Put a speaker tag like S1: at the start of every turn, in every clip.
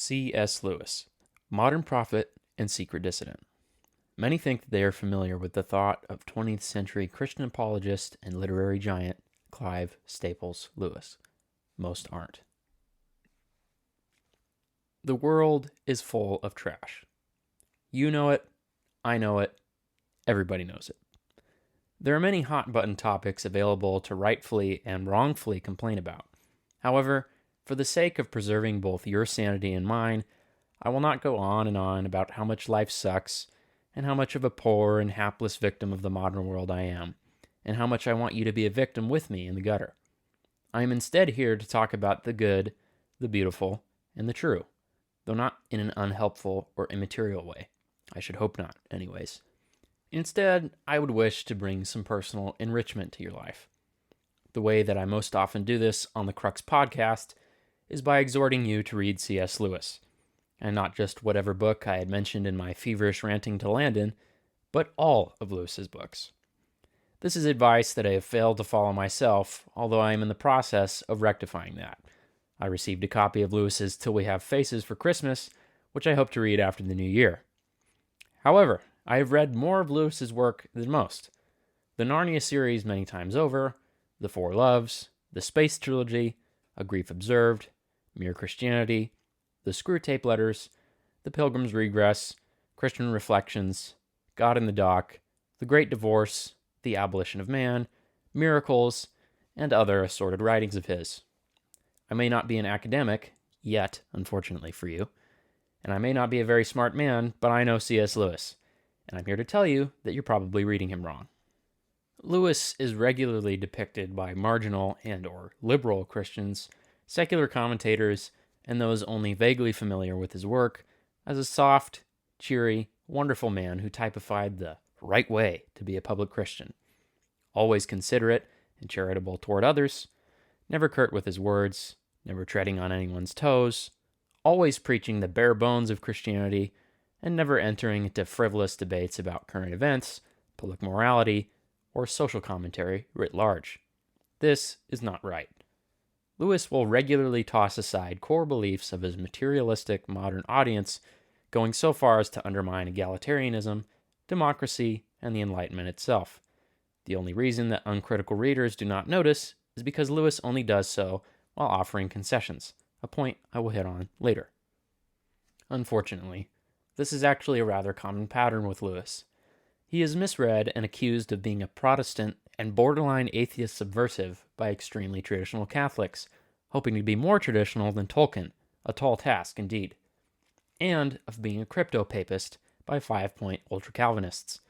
S1: C.S. Lewis, Modern Prophet and Secret Dissident. Many think that they are familiar with the thought of 20th century Christian apologist and literary giant Clive Staples Lewis. Most aren't. The world is full of trash. You know it, I know it, everybody knows it. There are many hot-button topics available to rightfully and wrongfully complain about. However, for the sake of preserving both your sanity and mine, I will not go on and on about how much life sucks, and how much of a poor and hapless victim of the modern world I am, and how much I want you to be a victim with me in the gutter. I am instead here to talk about the good, the beautiful, and the true, though not in an unhelpful or immaterial way. I should hope not, anyways. Instead, I would wish to bring some personal enrichment to your life. The way that I most often do this on the Crux podcast is by exhorting you to read C.S. Lewis, and not just whatever book I had mentioned in my feverish ranting to Landon, but all of Lewis's books. This is advice that I have failed to follow myself, although I am in the process of rectifying that. I received a copy of Lewis's Till We Have Faces for Christmas, which I hope to read after the new year. However, I have read more of Lewis's work than most. The Narnia series many times over, The Four Loves, the Space Trilogy, A Grief Observed, Mere Christianity, the Screwtape Letters, The Pilgrim's Regress, Christian Reflections, God in the Dock, The Great Divorce, The Abolition of Man, Miracles, and other assorted writings of his. I may not be an academic, yet, unfortunately for you, and I may not be a very smart man, but I know C.S. Lewis, and I'm here to tell you that you're probably reading him wrong. Lewis is regularly depicted by marginal and or liberal Christians, secular commentators, and those only vaguely familiar with his work as a soft, cheery, wonderful man who typified the right way to be a public Christian. Always considerate and charitable toward others, never curt with his words, never treading on anyone's toes, always preaching the bare bones of Christianity, and never entering into frivolous debates about current events, public morality, or social commentary writ large. This is not right. Lewis will regularly toss aside core beliefs of his materialistic modern audience, going so far as to undermine egalitarianism, democracy, and the Enlightenment itself. The only reason that uncritical readers do not notice is because Lewis only does so while offering concessions, a point I will hit on later. Unfortunately, this is actually a rather common pattern with Lewis. He is misread and accused of being a Protestant and borderline atheist subversive by extremely traditional Catholics, hoping to be more traditional than Tolkien, a tall task indeed, and of being a crypto-papist by 5-point ultra-Calvinists.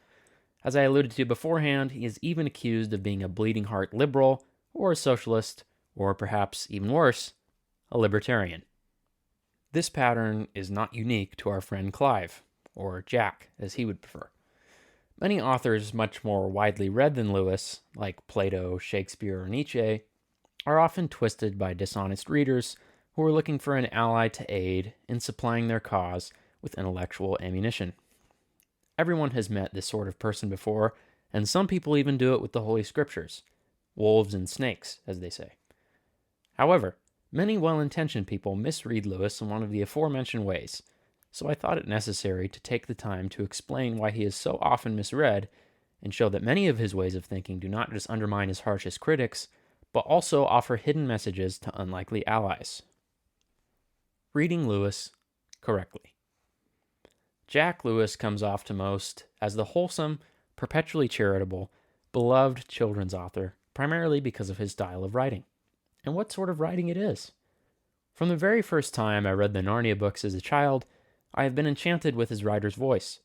S1: As I alluded to beforehand, he is even accused of being a bleeding-heart liberal, or a socialist, or perhaps even worse, a libertarian. This pattern is not unique to our friend Clive, or Jack, as he would prefer. Many authors much more widely read than Lewis, like Plato, Shakespeare, or Nietzsche, are often twisted by dishonest readers who are looking for an ally to aid in supplying their cause with intellectual ammunition. Everyone has met this sort of person before, and some people even do it with the Holy Scriptures. Wolves and snakes, as they say. However, many well-intentioned people misread Lewis in one of the aforementioned ways, so I thought it necessary to take the time to explain why he is so often misread and show that many of his ways of thinking do not just undermine his harshest critics, but also offer hidden messages to unlikely allies. Reading Lewis correctly. Jack Lewis comes off to most as the wholesome, perpetually charitable, beloved children's author, primarily because of his style of writing. And what sort of writing it is. From the very first time I read the Narnia books as a child, I have been enchanted with his writer's voice.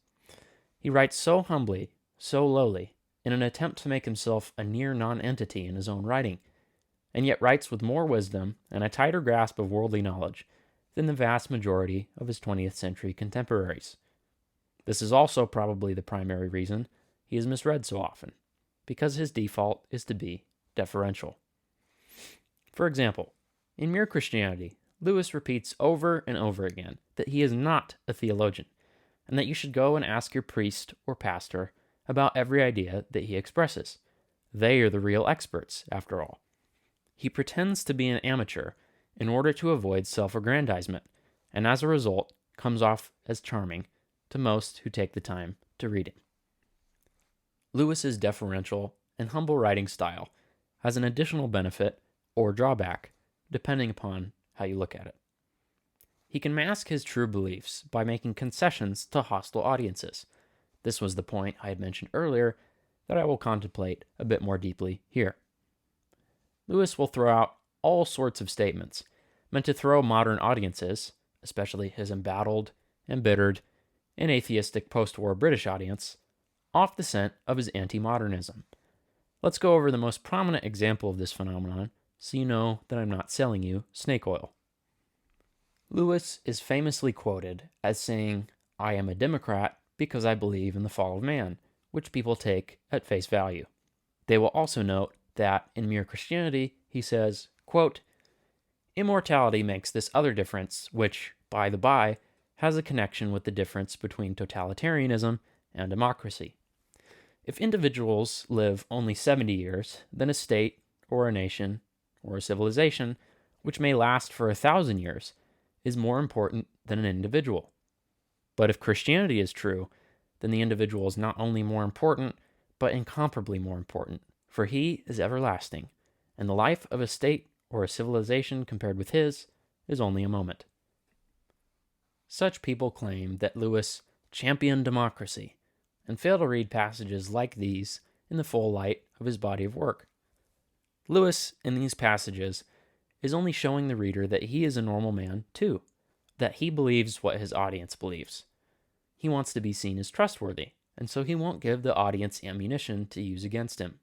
S1: He writes so humbly, so lowly, in an attempt to make himself a near non-entity in his own writing, and yet writes with more wisdom and a tighter grasp of worldly knowledge than the vast majority of his 20th century contemporaries. This is also probably the primary reason he is misread so often, because his default is to be deferential. For example, in Mere Christianity, Lewis repeats over and over again that he is not a theologian, and that you should go and ask your priest or pastor about every idea that he expresses. They are the real experts, after all. He pretends to be an amateur in order to avoid self-aggrandizement, and as a result comes off as charming to most who take the time to read it. Lewis's deferential and humble writing style has an additional benefit or drawback, depending upon how you look at it. He can mask his true beliefs by making concessions to hostile audiences. This was the point I had mentioned earlier that I will contemplate a bit more deeply here. Lewis will throw out all sorts of statements meant to throw modern audiences, especially his embattled, embittered, and atheistic post-war British audience, off the scent of his anti-modernism. Let's go over the most prominent example of this phenomenon so you know that I'm not selling you snake oil. Lewis is famously quoted as saying, "I am a Democrat because I believe in the fall of man," which people take at face value. They will also note that in Mere Christianity, he says, quote, "Immortality makes this other difference, which, by the by, has a connection with the difference between totalitarianism and democracy. If individuals live only 70 years, then a state, or a nation, or a civilization, which may last for 1,000 years, is more important than an individual. But if Christianity is true, then the individual is not only more important, but incomparably more important, for he is everlasting, and the life of a state or a civilization compared with his is only a moment." Such people claim that Lewis championed democracy, and fail to read passages like these in the full light of his body of work. Lewis, in these passages, is only showing the reader that he is a normal man, too, that he believes what his audience believes. He wants to be seen as trustworthy, and so he won't give the audience ammunition to use against him.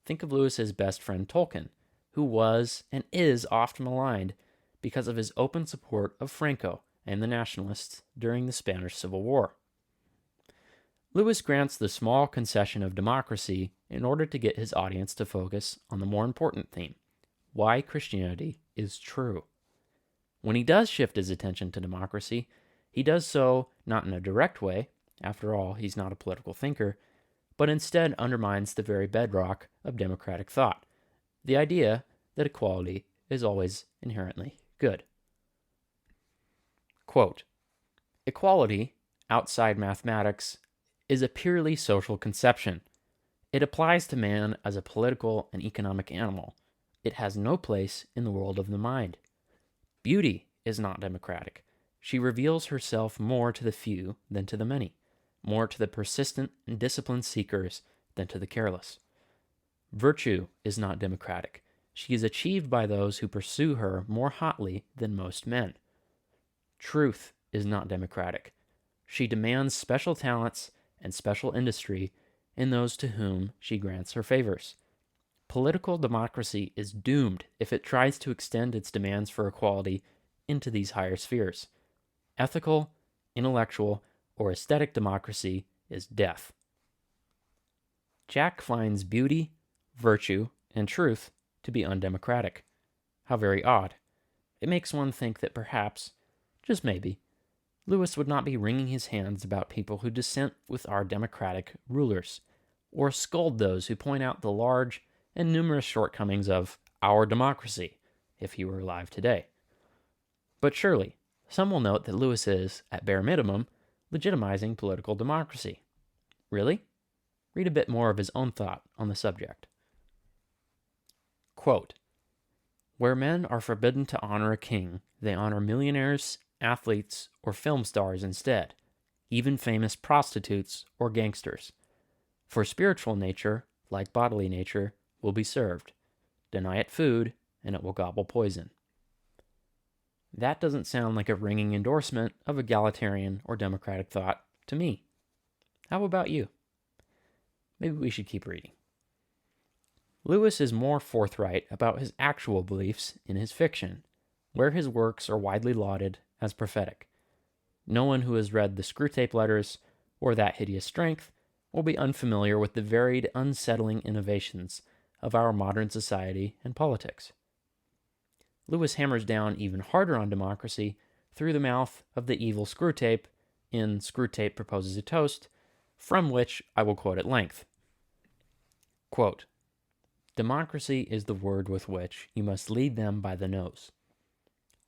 S1: Think of Lewis's best friend Tolkien, who was and is oft maligned because of his open support of Franco and the nationalists during the Spanish Civil War. Lewis grants the small concession of democracy in order to get his audience to focus on the more important theme: why Christianity is true. When he does shift his attention to democracy, he does so not in a direct way, after all, he's not a political thinker, but instead undermines the very bedrock of democratic thought, the idea that equality is always inherently good. Quote, "Equality, outside mathematics, is a purely social conception. It applies to man as a political and economic animal. It has no place in the world of the mind. Beauty is not democratic. She reveals herself more to the few than to the many, more to the persistent and disciplined seekers than to the careless. Virtue is not democratic. She is achieved by those who pursue her more hotly than most men. Truth is not democratic. She demands special talents and special industry in those to whom she grants her favors. Political democracy is doomed if it tries to extend its demands for equality into these higher spheres. Ethical, intellectual, or aesthetic democracy is death." Jack finds beauty, virtue, and truth to be undemocratic. How very odd. It makes one think that perhaps, just maybe, Lewis would not be wringing his hands about people who dissent with our democratic rulers, or scold those who point out the large and numerous shortcomings of our democracy, if he were alive today. But surely, some will note that Lewis is, at bare minimum, legitimizing political democracy. Really? Read a bit more of his own thought on the subject. Quote, "Where men are forbidden to honor a king, they honor millionaires, athletes, or film stars instead, even famous prostitutes or gangsters. For spiritual nature, like bodily nature, will be served. Deny it food, and it will gobble poison." That doesn't sound like a ringing endorsement of egalitarian or democratic thought to me. How about you? Maybe we should keep reading. Lewis is more forthright about his actual beliefs in his fiction, where his works are widely lauded as prophetic. No one who has read the Screwtape Letters or That Hideous Strength will be unfamiliar with the varied, unsettling innovations of our modern society and politics. Lewis hammers down even harder on democracy through the mouth of the evil Screwtape in Screwtape Proposes a Toast, from which I will quote at length. Quote, "Democracy is the word with which you must lead them by the nose.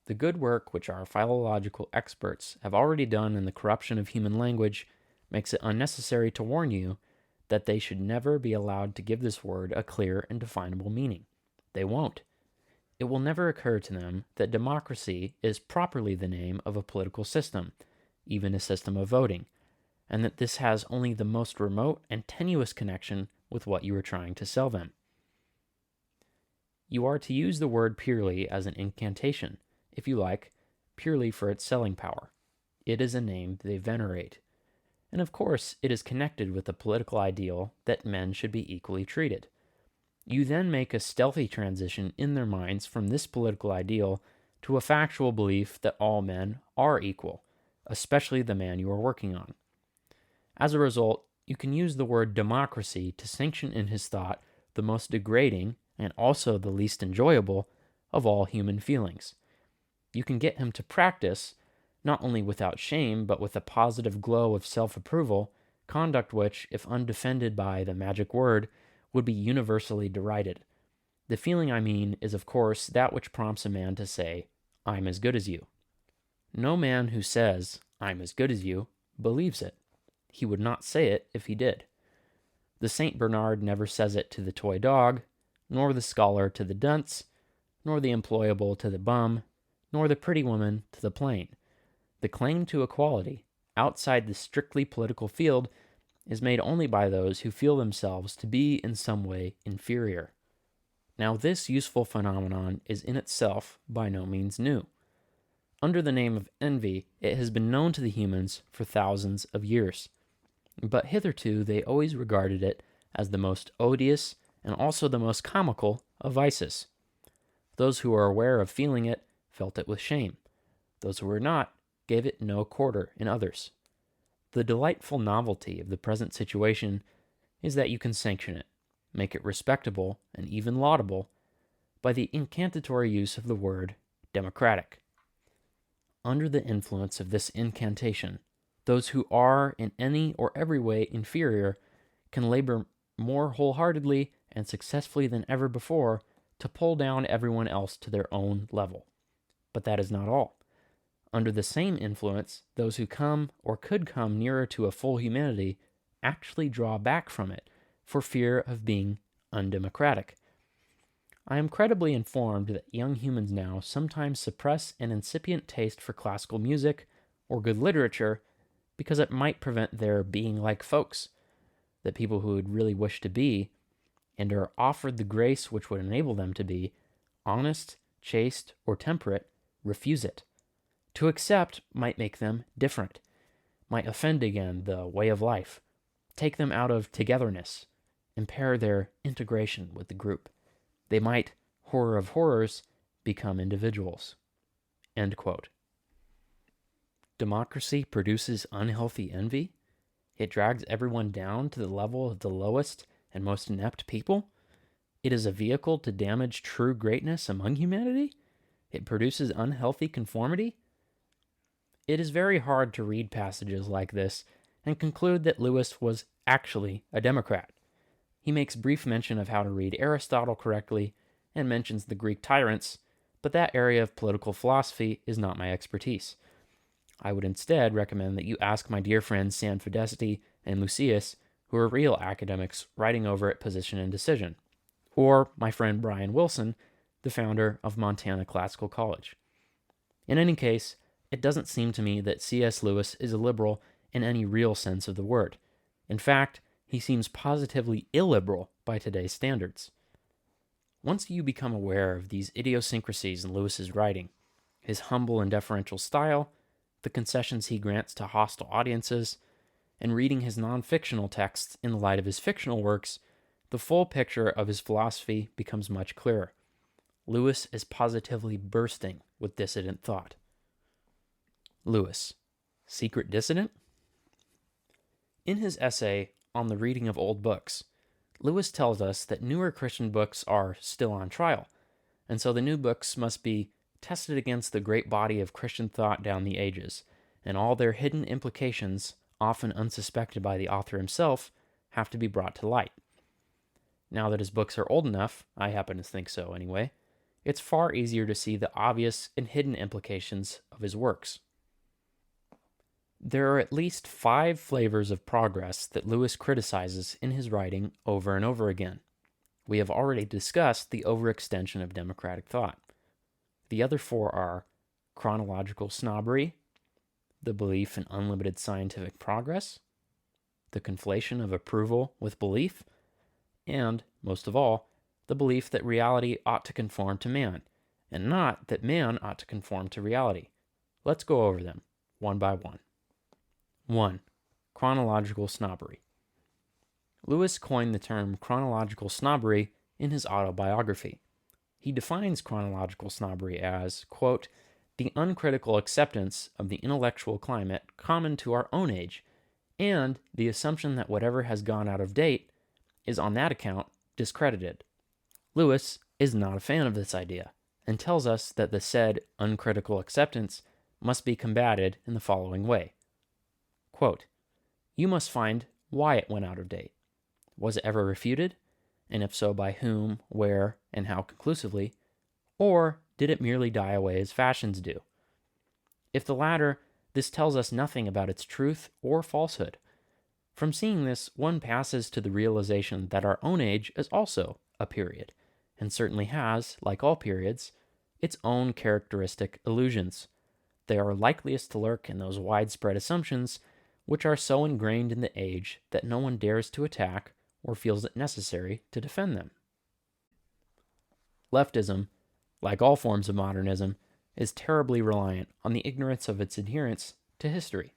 S1: The good work which our philological experts have already done in the corruption of human language makes it unnecessary to warn you that they should never be allowed to give this word a clear and definable meaning. They won't. It will never occur to them that democracy is properly the name of a political system, even a system of voting, and that this has only the most remote and tenuous connection with what you are trying to sell them. You are to use the word purely as an incantation, if you like, purely for its selling power. It is a name they venerate. And of course, it is connected with the political ideal that men should be equally treated. You then make a stealthy transition in their minds from this political ideal to a factual belief that all men are equal, especially the man you are working on. As a result, you can use the word democracy to sanction in his thought the most degrading and also the least enjoyable of all human feelings. You can get him to practice, not only without shame, but with a positive glow of self-approval, conduct which, if undefended by the magic word, would be universally derided. The feeling I mean is, of course, that which prompts a man to say, "I'm as good as you." No man who says, "I'm as good as you," believes it. He would not say it if he did. The Saint Bernard never says it to the toy dog, nor the scholar to the dunce, nor the employable to the bum, nor the pretty woman to the plain. The claim to equality, outside the strictly political field, is made only by those who feel themselves to be in some way inferior. Now, this useful phenomenon is in itself by no means new. Under the name of envy, it has been known to the humans for thousands of years. But hitherto they always regarded it as the most odious and also the most comical of vices. Those who were aware of feeling it felt it with shame. Those who were not gave it no quarter in others. The delightful novelty of the present situation is that you can sanction it, make it respectable and even laudable, by the incantatory use of the word democratic. Under the influence of this incantation, those who are in any or every way inferior can labor more wholeheartedly and successfully than ever before to pull down everyone else to their own level. But that is not all. Under the same influence, those who come or could come nearer to a full humanity actually draw back from it for fear of being undemocratic. I am credibly informed that young humans now sometimes suppress an incipient taste for classical music or good literature because it might prevent their being like folks, that people who would really wish to be, and are offered the grace which would enable them to be, honest, chaste, or temperate, refuse it. To accept might make them different, might offend again the way of life, take them out of togetherness, impair their integration with the group. They might, horror of horrors, become individuals. End quote. Democracy produces unhealthy envy? It drags everyone down to the level of the lowest and most inept people? It is a vehicle to damage true greatness among humanity? It produces unhealthy conformity? It is very hard to read passages like this and conclude that Lewis was actually a Democrat. He makes brief mention of how to read Aristotle correctly and mentions the Greek tyrants, but that area of political philosophy is not my expertise. I would instead recommend that you ask my dear friends San Fidesti and Lucius, who are real academics writing over at Position and Decision, or my friend Brian Wilson, the founder of Montana Classical College. In any case, it doesn't seem to me that C.S. Lewis is a liberal in any real sense of the word. In fact, he seems positively illiberal by today's standards. Once you become aware of these idiosyncrasies in Lewis's writing, his humble and deferential style, the concessions he grants to hostile audiences, and reading his non-fictional texts in the light of his fictional works, the full picture of his philosophy becomes much clearer. Lewis is positively bursting with dissident thought. Lewis, secret dissident? In his essay on the reading of old books, Lewis tells us that newer Christian books are still on trial, and so the new books must be tested against the great body of Christian thought down the ages, and all their hidden implications, often unsuspected by the author himself, have to be brought to light. Now that his books are old enough, I happen to think so anyway, it's far easier to see the obvious and hidden implications of his works. There are at least 5 flavors of progress that Lewis criticizes in his writing over and over again. We have already discussed the overextension of democratic thought. The other 4 are chronological snobbery, the belief in unlimited scientific progress, the conflation of approval with belief, and, most of all, the belief that reality ought to conform to man, and not that man ought to conform to reality. Let's go over them, one by one. 1. Chronological snobbery. Lewis coined the term chronological snobbery in his autobiography. He defines chronological snobbery as, quote, the uncritical acceptance of the intellectual climate common to our own age, and the assumption that whatever has gone out of date is on that account discredited. Lewis is not a fan of this idea, and tells us that the said uncritical acceptance must be combated in the following way. Quote, you must find why it went out of date. Was it ever refuted? And if so, by whom, where, and how conclusively? Or did it merely die away as fashions do? If the latter, this tells us nothing about its truth or falsehood. From seeing this, one passes to the realization that our own age is also a period, and certainly has, like all periods, its own characteristic illusions. They are likeliest to lurk in those widespread assumptions which are so ingrained in the age that no one dares to attack or feels it necessary to defend them. Leftism, like all forms of modernism, is terribly reliant on the ignorance of its adherents to history.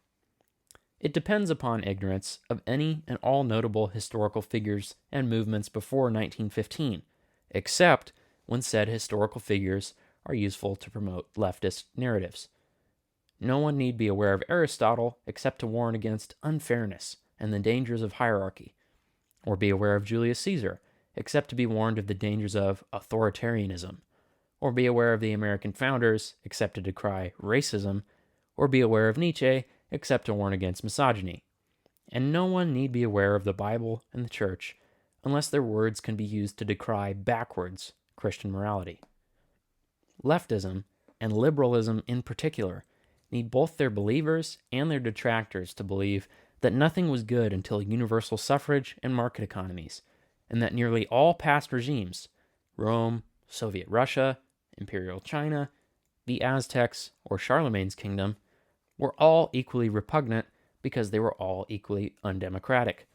S1: It depends upon ignorance of any and all notable historical figures and movements before 1915, except when said historical figures are useful to promote leftist narratives. No one need be aware of Aristotle except to warn against unfairness and the dangers of hierarchy, or be aware of Julius Caesar except to be warned of the dangers of authoritarianism, or be aware of the American founders except to decry racism, or be aware of Nietzsche except to warn against misogyny. And no one need be aware of the Bible and the Church unless their words can be used to decry backwards Christian morality. Leftism, and liberalism in particular, need both their believers and their detractors to believe that nothing was good until universal suffrage and market economies, and that nearly all past regimes, Rome, Soviet Russia, Imperial China, the Aztecs, or Charlemagne's kingdom, were all equally repugnant because they were all equally undemocratic.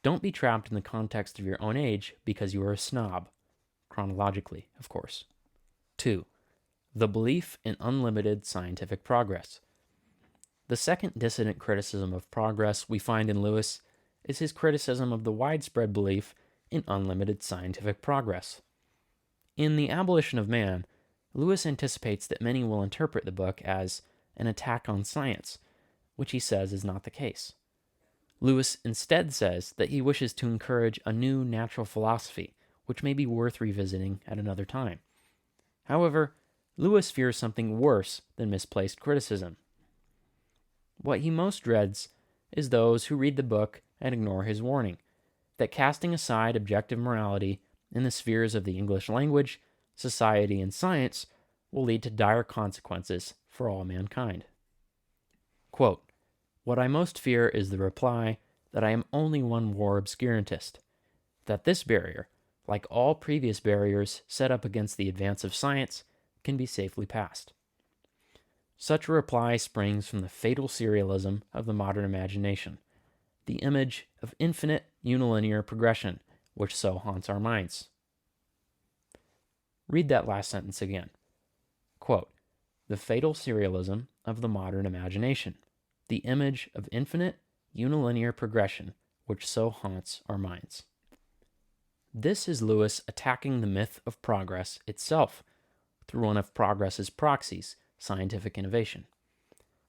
S1: Don't be trapped in the context of your own age because you are a snob, chronologically, of course. 2. The belief in unlimited scientific progress. The second dissident criticism of progress we find in Lewis is his criticism of the widespread belief in unlimited scientific progress. In The Abolition of Man, Lewis anticipates that many will interpret the book as an attack on science, which he says is not the case. Lewis instead says that he wishes to encourage a new natural philosophy, which may be worth revisiting at another time. However, Lewis fears something worse than misplaced criticism. What he most dreads is those who read the book and ignore his warning, that casting aside objective morality in the spheres of the English language, society, and science will lead to dire consequences for all mankind. Quote, what I most fear is the reply that I am only one war obscurantist, that this barrier, like all previous barriers set up against the advance of science, can be safely passed. Such a reply springs from the fatal serialism of the modern imagination, the image of infinite unilinear progression, which so haunts our minds. Read that last sentence again. Quote, the fatal serialism of the modern imagination, the image of infinite unilinear progression, which so haunts our minds. This is Lewis attacking the myth of progress itself through one of progress's proxies, scientific innovation.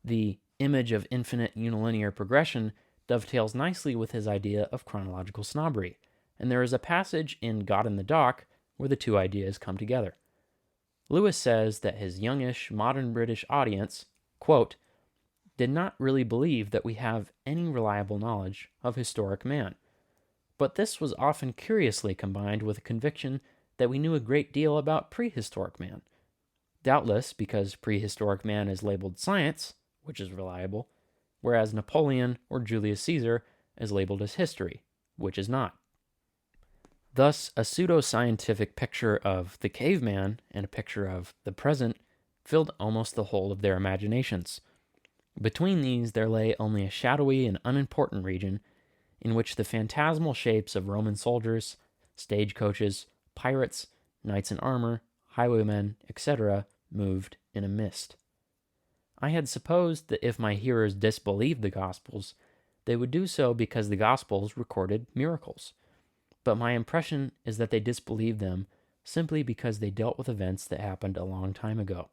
S1: The image of infinite unilinear progression dovetails nicely with his idea of chronological snobbery, and there is a passage in God in the Dock where the two ideas come together. Lewis says that his youngish modern British audience, quote, did not really believe that we have any reliable knowledge of historic man, but this was often curiously combined with a conviction that we knew a great deal about prehistoric man. Doubtless because prehistoric man is labeled science, which is reliable, whereas Napoleon or Julius Caesar is labeled as history, which is not. Thus, a pseudo-scientific picture of the caveman and a picture of the present filled almost the whole of their imaginations. Between these there lay only a shadowy and unimportant region in which the phantasmal shapes of Roman soldiers, stagecoaches, pirates, knights in armor, highwaymen, etc. moved in a mist. I had supposed that if my hearers disbelieved the Gospels, they would do so because the Gospels recorded miracles. But my impression is that they disbelieved them simply because they dealt with events that happened a long time ago,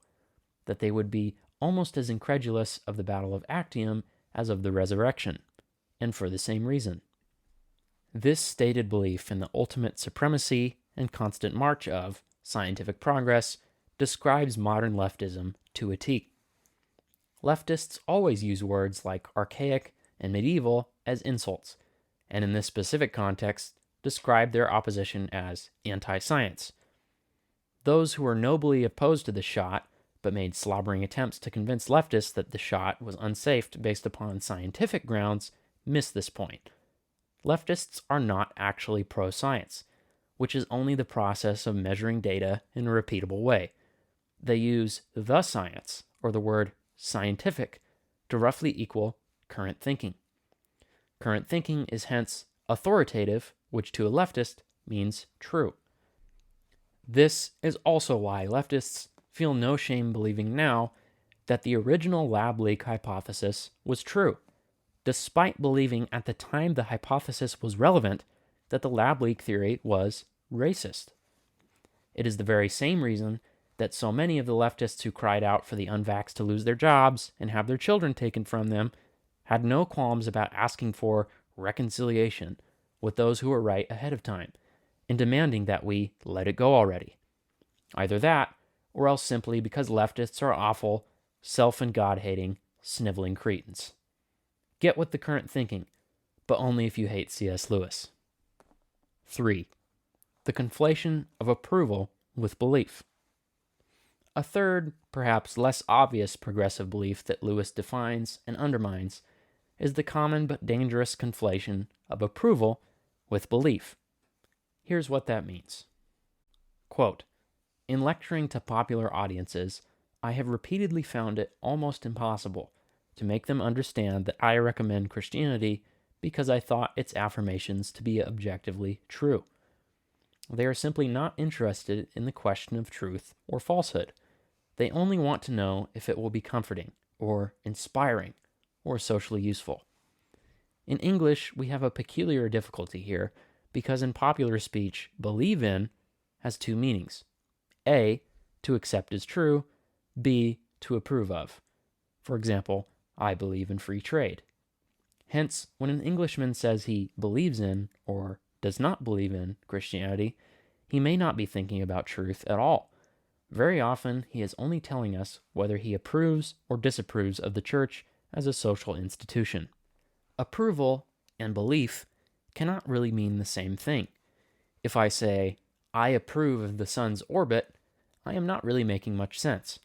S1: that they would be almost as incredulous of the Battle of Actium as of the resurrection, and for the same reason. This stated belief in the ultimate supremacy and constant march of scientific progress describes modern leftism to a T. Leftists always use words like archaic and medieval as insults, and in this specific context, describe their opposition as anti-science. Those who were nobly opposed to the shot, but made slobbering attempts to convince leftists that the shot was unsafe based upon scientific grounds, miss this point. Leftists are not actually pro-science, which is only the process of measuring data in a repeatable way. They use the science, or the word scientific, to roughly equal current thinking. Current thinking is hence authoritative, which to a leftist means true. This is also why leftists feel no shame believing now that the original lab leak hypothesis was true, despite believing at the time the hypothesis was relevant that the lab leak theory was racist. It is the very same reason that so many of the leftists who cried out for the unvaxxed to lose their jobs and have their children taken from them had no qualms about asking for reconciliation with those who were right ahead of time and demanding that we let it go already. Either that, or else simply because leftists are awful, self and God-hating, sniveling cretins. Get with the current thinking, but only if you hate C.S. Lewis. 3. The conflation of approval with belief. A third, perhaps less obvious progressive belief that Lewis defines and undermines is the common but dangerous conflation of approval with belief. Here's what that means. Quote, "In lecturing to popular audiences, I have repeatedly found it almost impossible to make them understand that I recommend Christianity because I thought its affirmations to be objectively true. They are simply not interested in the question of truth or falsehood. They only want to know if it will be comforting, or inspiring, or socially useful. In English, we have a peculiar difficulty here because in popular speech, believe in has two meanings. A, to accept as true, B, to approve of. For example, I believe in free trade. Hence, when an Englishman says he believes in, or does not believe in, Christianity, he may not be thinking about truth at all. Very often, he is only telling us whether he approves or disapproves of the church as a social institution. Approval and belief cannot really mean the same thing. If I say, I approve of the sun's orbit, I am not really making much sense.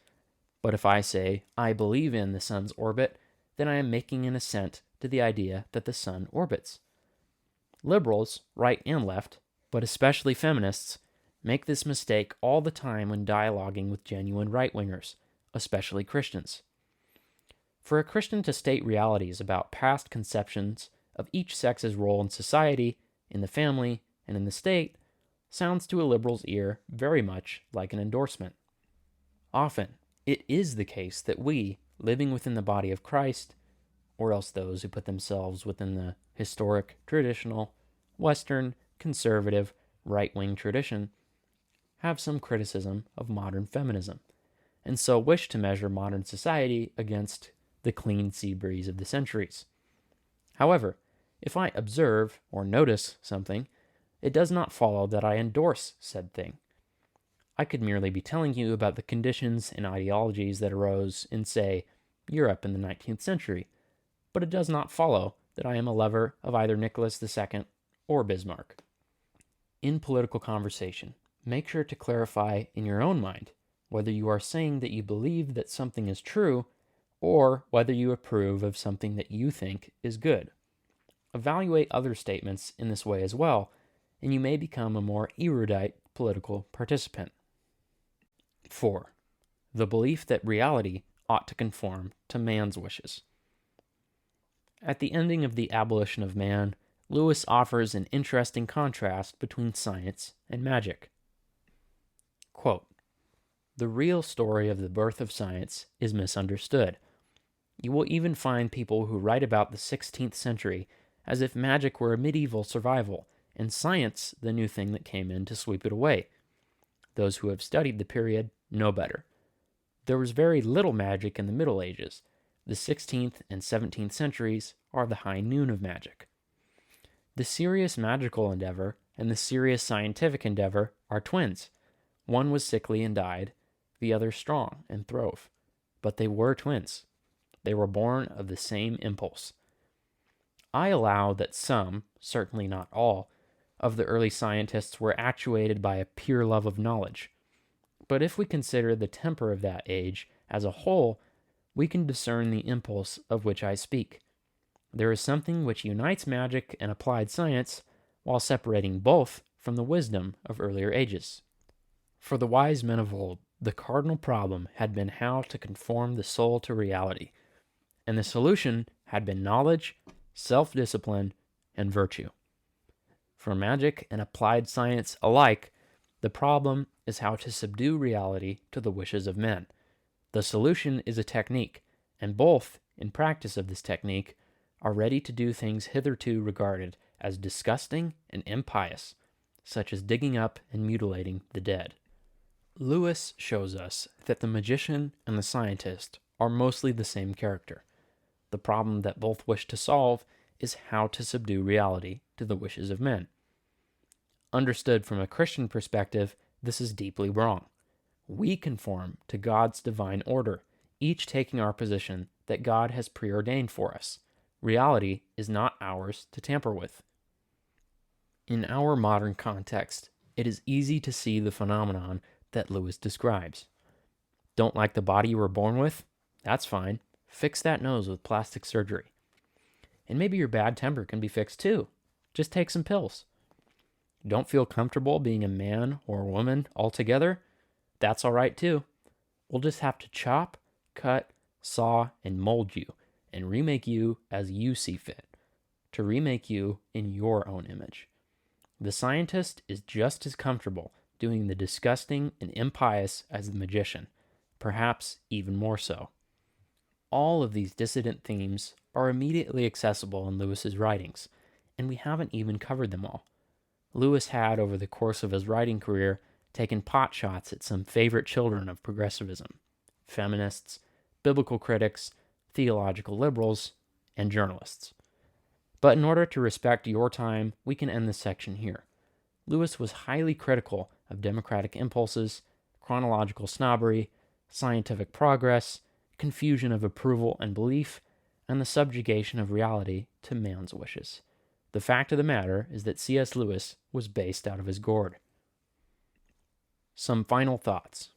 S1: But if I say, I believe in the sun's orbit, then I am making an assent to the idea that the sun orbits. Liberals, right and left, but especially feminists, make this mistake all the time when dialoguing with genuine right-wingers, especially Christians. For a Christian to state realities about past conceptions of each sex's role in society, in the family, and in the state sounds to a liberal's ear very much like an endorsement. Often, it is the case that we, living within the body of Christ, or else those who put themselves within the historic, traditional, Western, conservative, right-wing tradition, have some criticism of modern feminism, and so wish to measure modern society against the clean sea breeze of the centuries. However, if I observe or notice something, it does not follow that I endorse said thing. I could merely be telling you about the conditions and ideologies that arose in, say, Europe in the 19th century, but it does not follow that I am a lover of either Nicholas II or Bismarck. In political conversation, make sure to clarify in your own mind whether you are saying that you believe that something is true or whether you approve of something that you think is good. Evaluate other statements in this way as well, and you may become a more erudite political participant. 4. The belief that reality ought to conform to man's wishes. At the ending of The Abolition of Man, Lewis offers an interesting contrast between science and magic. Quote, "The real story of the birth of science is misunderstood. You will even find people who write about the 16th century as if magic were a medieval survival and science the new thing that came in to sweep it away. Those who have studied the period know better. There was very little magic in the Middle Ages. The 16th and 17th centuries are the high noon of magic. The serious magical endeavor and the serious scientific endeavor are twins. One was sickly and died, the other strong and throve. But they were twins. They were born of the same impulse. I allow that some, certainly not all, of the early scientists were actuated by a pure love of knowledge. But if we consider the temper of that age as a whole, we can discern the impulse of which I speak. There is something which unites magic and applied science, while separating both from the wisdom of earlier ages. For the wise men of old, the cardinal problem had been how to conform the soul to reality, and the solution had been knowledge, self-discipline, and virtue. For magic and applied science alike, the problem is how to subdue reality to the wishes of men. The solution is a technique, and both, in practice of this technique, are ready to do things hitherto regarded as disgusting and impious, such as digging up and mutilating the dead. Lewis shows us that the magician and the scientist are mostly the same character. The problem that both wish to solve is how to subdue reality to the wishes of men. Understood from a Christian perspective, this is deeply wrong. We conform to God's divine order, each taking our position that God has preordained for us. Reality is not ours to tamper with. In our modern context, it is easy to see the phenomenon that Lewis describes. Don't like the body you were born with? That's fine. Fix that nose with plastic surgery. And maybe your bad temper can be fixed too. Just take some pills. Don't feel comfortable being a man or a woman altogether? That's all right too. We'll just have to chop, cut, saw, and mold you, and remake you as you see fit, to remake you in your own image. The scientist is just as comfortable doing the disgusting and impious as the magician, perhaps even more so. All of these dissident themes are immediately accessible in Lewis's writings, and we haven't even covered them all. Lewis had, over the course of his writing career, taken pot shots at some favorite children of progressivism: feminists, biblical critics, theological liberals, and journalists. But in order to respect your time, we can end this section here. Lewis was highly critical of democratic impulses, chronological snobbery, scientific progress, confusion of approval and belief, and the subjugation of reality to man's wishes. The fact of the matter is that C.S. Lewis was based out of his gourd. Some final thoughts.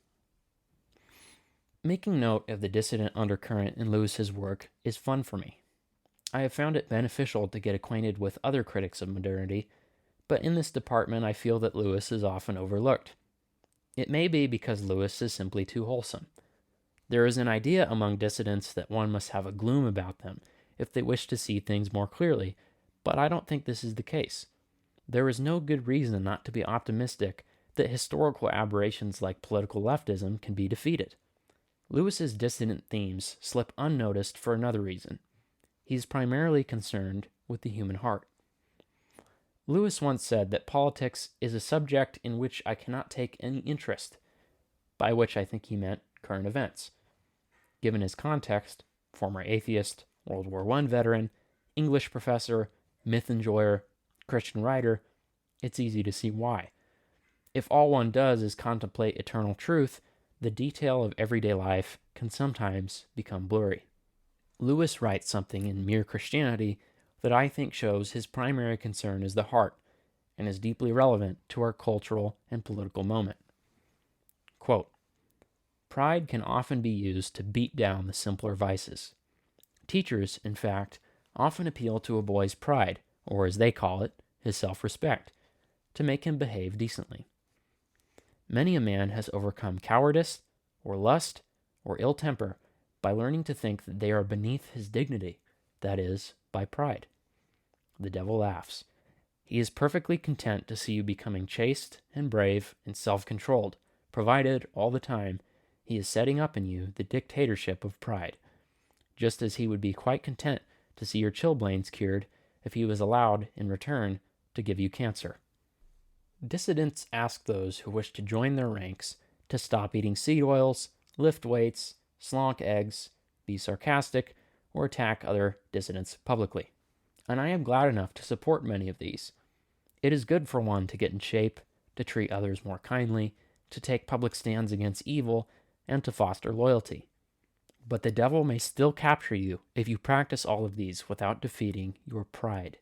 S1: Making note of the dissident undercurrent in Lewis's work is fun for me. I have found it beneficial to get acquainted with other critics of modernity, but in this department I feel that Lewis is often overlooked. It may be because Lewis is simply too wholesome. There is an idea among dissidents that one must have a gloom about them if they wish to see things more clearly, but I don't think this is the case. There is no good reason not to be optimistic that historical aberrations like political leftism can be defeated. Lewis's dissident themes slip unnoticed for another reason. He is primarily concerned with the human heart. Lewis once said that politics is a subject in which I cannot take any interest, by which I think he meant current events. Given his context, former atheist, World War I veteran, English professor, myth enjoyer, Christian writer, it's easy to see why. If all one does is contemplate eternal truth, the detail of everyday life can sometimes become blurry. Lewis writes something in Mere Christianity that I think shows his primary concern is the heart, and is deeply relevant to our cultural and political moment. Quote, pride can often be used to beat down the simpler vices. Teachers, in fact, often appeal to a boy's pride, or as they call it, his self-respect, to make him behave decently. Many a man has overcome cowardice, or lust, or ill temper by learning to think that they are beneath his dignity, that is, by pride. The devil laughs. He is perfectly content to see you becoming chaste and brave and self-controlled, provided, all the time, he is setting up in you the dictatorship of pride, just as he would be quite content to see your chilblains cured if he was allowed, in return, to give you cancer. Dissidents ask those who wish to join their ranks to stop eating seed oils, lift weights, slonk eggs, be sarcastic, or attack other dissidents publicly. And I am glad enough to support many of these. It is good for one to get in shape, to treat others more kindly, to take public stands against evil, and to foster loyalty. But the devil may still capture you if you practice all of these without defeating your pride.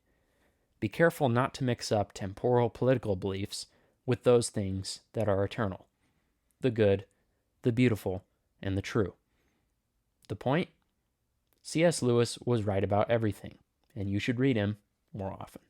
S1: Be careful not to mix up temporal political beliefs with those things that are eternal, the good, the beautiful, and the true. The point? C.S. Lewis was right about everything, and you should read him more often.